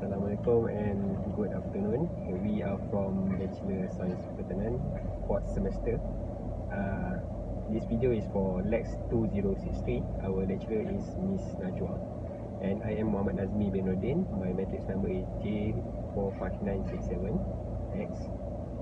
Assalamualaikum and good afternoon. We are from Bachelor Science Pertanian, 4th semester. This video is for Lex 2063. Our lecturer is Miss Najwa. And I am Muhammad Nazmi bin Rodin. My matrix number is J45967X.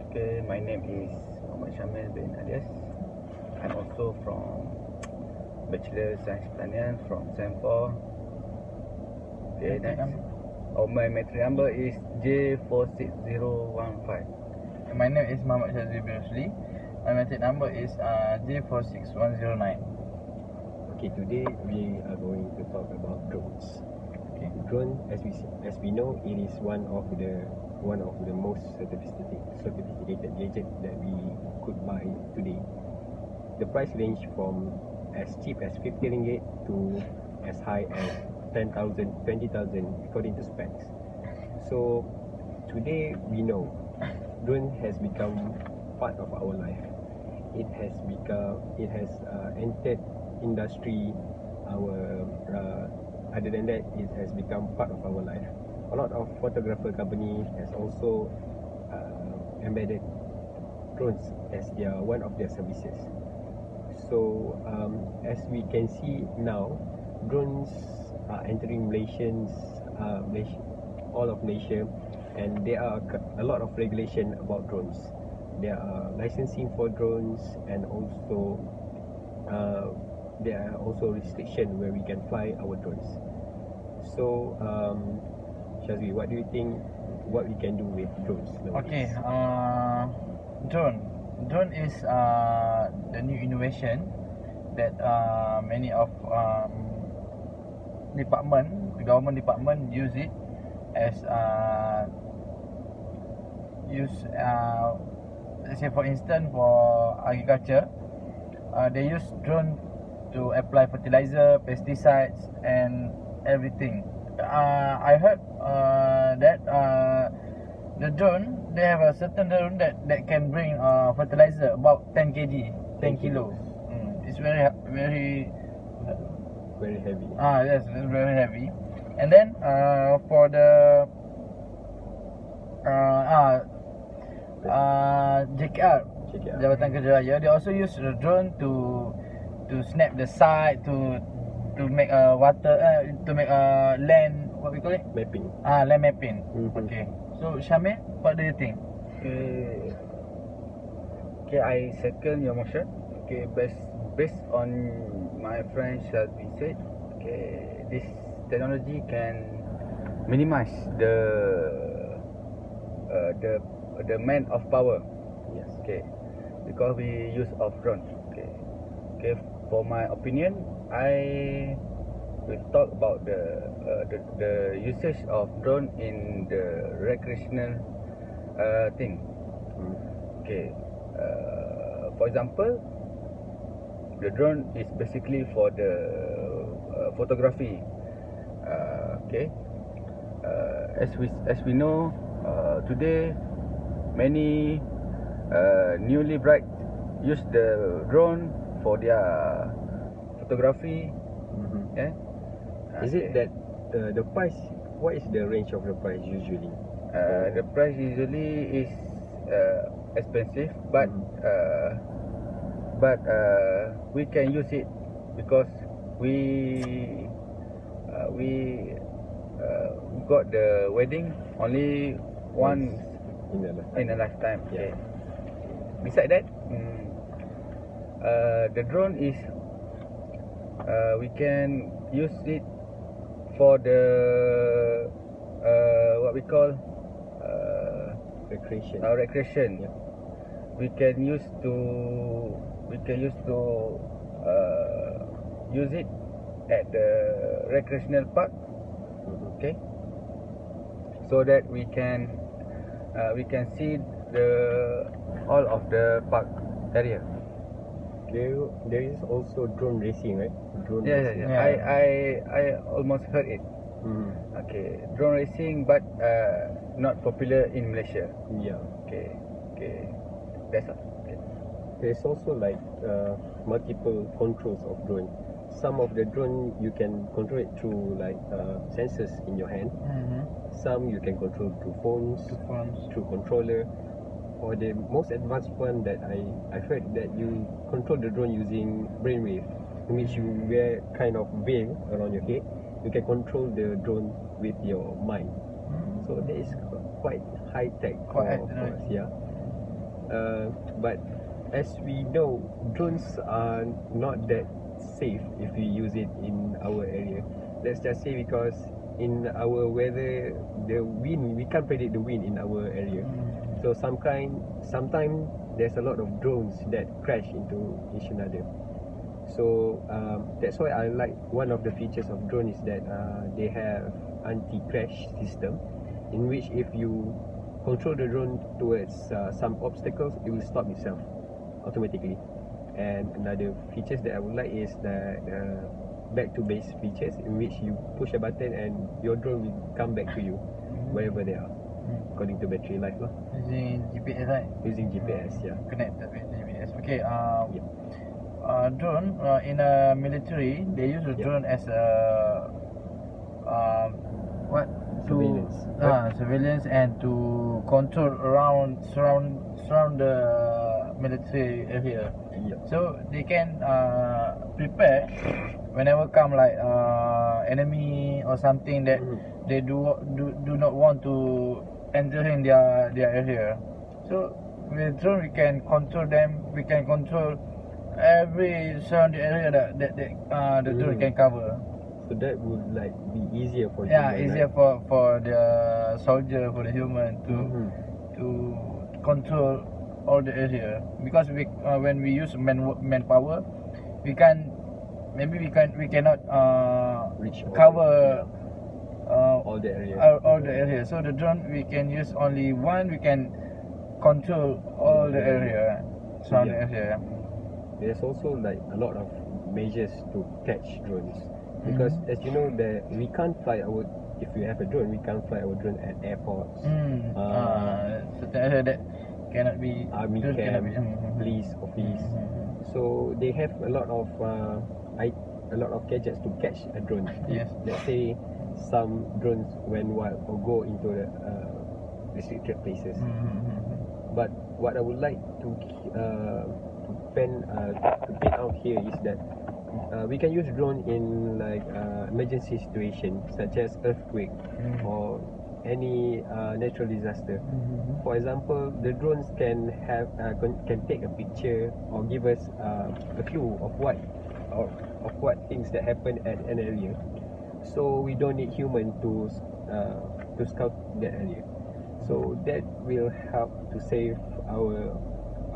Okay, my name is Muhammad Syamil bin Alias. I'm also from Bachelor Science Pertanian from Sem 4. Okay, next. My matric number is J46015. My name is Muhammad Shazli bin Rusli. My matric number is J46109. Okay, today we are going to talk about drones. Okay. Drone, as we know, it is one of the most sophisticated gadget that we could buy today. The price range from as cheap as 50 ringgit to as high as 10,000, 20,000 according to specs. So today we know drone has become part of our life. It has entered industry. Other than that, it has become part of our life. A lot of photographer company has also embedded drones as one of their services. So as we can see now, drones are entering all of Malaysia, and there are a lot of regulation about drones. There are licensing for drones, and also there are also restrictions where we can fly our drones. So Shazwi, what do you think what we can do with drones nowadays? Okay, drone is the new innovation that many of government department use it as let's say for instance for agriculture, they use drone to apply fertilizer, pesticides and everything. I heard that the drone, they have a certain drone that can bring fertilizer about 10 kg, 10 kilos. It's very heavy. Yes, it's very heavy. And then for the JKR, Jabatan Kerja Raya, they also use the drone to snap the site, to make water, to make land, what we call it? Mapping. Land mapping. Okay. So Syamil, what do you think? Okay, I second your motion. Okay, based on my friend Shelby said, okay, this technology can minimize the man of power. Yes. Okay, because we use of drone. Okay. For my opinion, I will talk about the usage of drone in the recreational thing. Okay. For example, the drone is basically for the photography. Okay. As we know, today many newly bride use the drone for their photography. Yeah. Is it that the price? What is the range of the price usually? The price usually is expensive, but we can use it because we got the wedding only once in a lifetime. Yeah. Okay. Beside that, the drone is we can use it for the what we call Recreation. Recreation. Yeah. We can use to use it at the recreational park. Okay, so that we can see all of the park area. There is also drone racing, right? Drone racing. Yeah. I almost heard it. Okay, drone racing, but not popular in Malaysia. Yeah. Okay, that's all. Okay. There's also like multiple controls of drone. Some of the drone you can control it through like sensors in your hand. some you can control through phones, through controller, or the most advanced one that I've heard that you control the drone using brainwave, in which you wear kind of veil around your head. You can control the drone with your mind. So that is quite high tech for us, yeah. But as we know, drones are not that safe if we use it in our area. Let's just say because in our weather, the wind, we can't predict the wind in our area. So sometimes there's a lot of drones that crash into each another. So that's why I like one of the features of drone is that they have anti-crash system, in which if you control the drone towards some obstacles, it will stop itself automatically. And another features that I would like is that back to base features, in which you push a button and your drone will come back to you wherever they are, according to battery life lah. Using GPS, right? Using GPS, yeah. Connected with GPS. Okay. Yep. Drone in a military, they use the drone as a what? Surveillance. Surveillance, and to control surround the military area. Yep. So they can prepare whenever come like enemy or something that they do not want to enter in their area. So with drone we can control them. We can control every surrounding area that the drone can cover. So that would like be easier for Easier for the soldier, for the human to control all the area, because we when we use manpower, we cannot reach cover all the area. all the area. So the drone we can use only one. We can control all the area, surrounding area. There's also like a lot of measures to catch drones, because as you know that we can't fly if we have a drone, we can't fly our drone at airports, certain area that cannot be army camp, police office. So they have a lot of gadgets to catch a drone. Yes. Let's say some drones went wild or go into the restricted places. But what I would like to point out here is that we can use drone in like emergency situation such as earthquake or any natural disaster. For example, the drones can take a picture or give us a clue of what things that happen at an area. So we don't need human to scout that area. So that will help to save our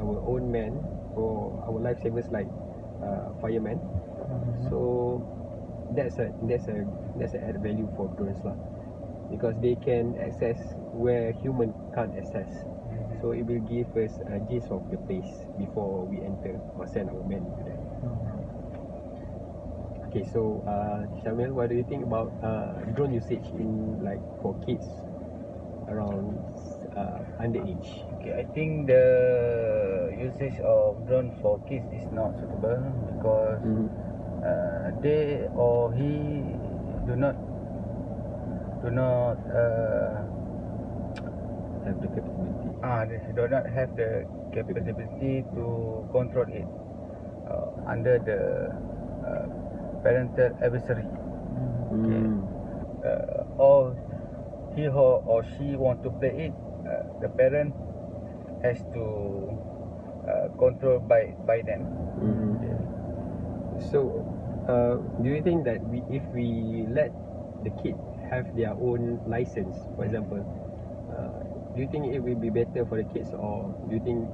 own men or our lifesavers like firemen. So that's a added value for drones lah, because they can access where human can't access. So it will give us a gist of the place before we enter or send our men into there. Okay, so Syamil, what do you think about drone usage in like for kids around underage? Okay, I think the usage of drone for kids is not suitable because they or he do not Have the capability. They do not have the capability to control it under the parental advisory. Okay. Or he or she want to play it, the parent has to control by them. Okay. So do you think that if we let the kid have their own license, for example, do you think it will be better for the kids, or do you think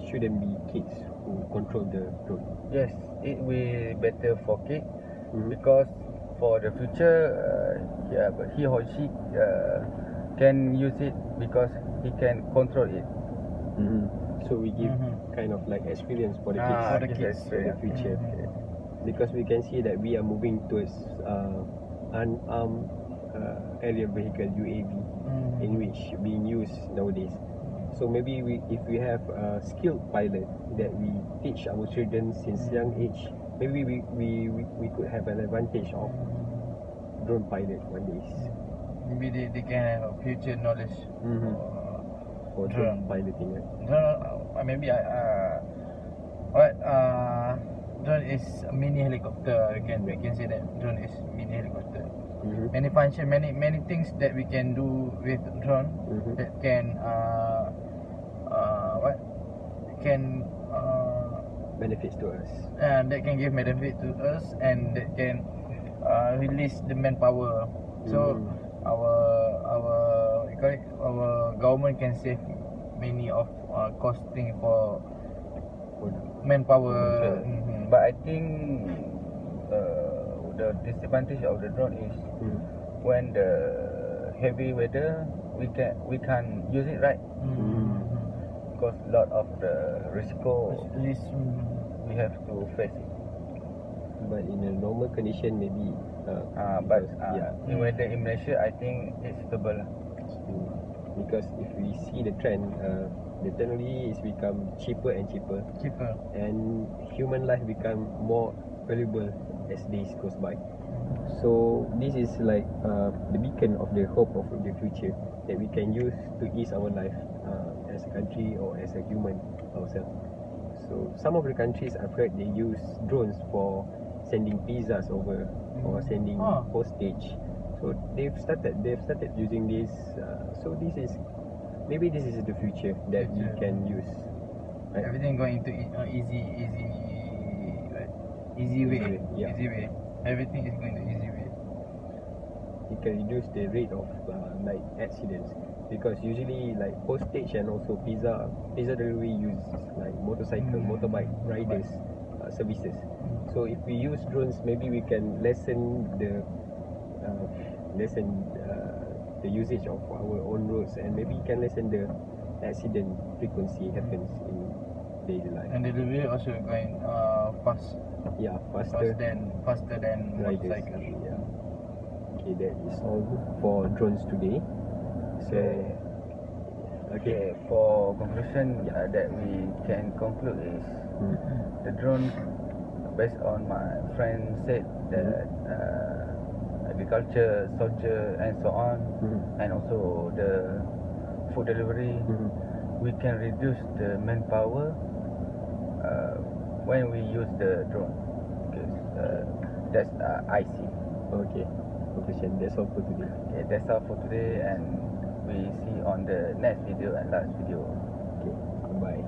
shouldn't be kids who control the drone? Yes, it will better for kids because for the future, but he or she can use it because he can control it. So we give kind of like experience for the kids, for the kids. for the future. Because we can see that we are moving towards unarmed aerial vehicle (UAV), in which being used nowadays. So maybe if we have a skilled pilot that we teach our children since young age, maybe we could have an advantage of drone pilot one day. maybe they can have a future knowledge Mhm. For drone. piloting, right? Drone, maybe what drone is a mini helicopter. We can say that drone is mini helicopter. Mhm. Many function, many things that we can do with drone Mhm. that can what can Benefits to us. that can give benefit to us, and that can release the manpower. So Mm. our we call it, our government can save many of costing for manpower. Sure. Mhm. But I think the disadvantage of the drone is Mm. when the heavy weather we can use it, right? Because lot of the risiko Risk, we have to face it. But in a normal condition, maybe. But yeah. in weather in Malaysia, I think it's suitable lah. Because if we see the trend, the technology is become cheaper and cheaper, cheaper. and human life become more valuable as days goes by. So this is like the beacon of the hope of the future that we can use to ease our life as a country or as a human ourselves. So some of the countries I've heard they use drones for sending pizzas over or sending postage. So they've started using this. So this is maybe this is the future that we can use. Right? Everything going into easy way. Yeah. Easy way. Everything is going to easy way. It can reduce the rate of like accidents, because usually like postage and also pizza delivery uses like motorbike riders services. So if we use drones, maybe we can lessen the usage of our own roads, and maybe can lessen the accident frequency happens in daily life. And delivery also going fast. Yeah, faster Faster than riders. motorcycle. Yeah. Okay, that is all for drones today. So Okay, for conclusion that we can conclude is the drone, based on my friend said that agriculture, soldier and so on, and also the food delivery, we can reduce the manpower when we use the drone. That's I see. Okay, conclusion. That's all for today. Okay, that's all for today, and we see on the next video and last video. Okay, bye.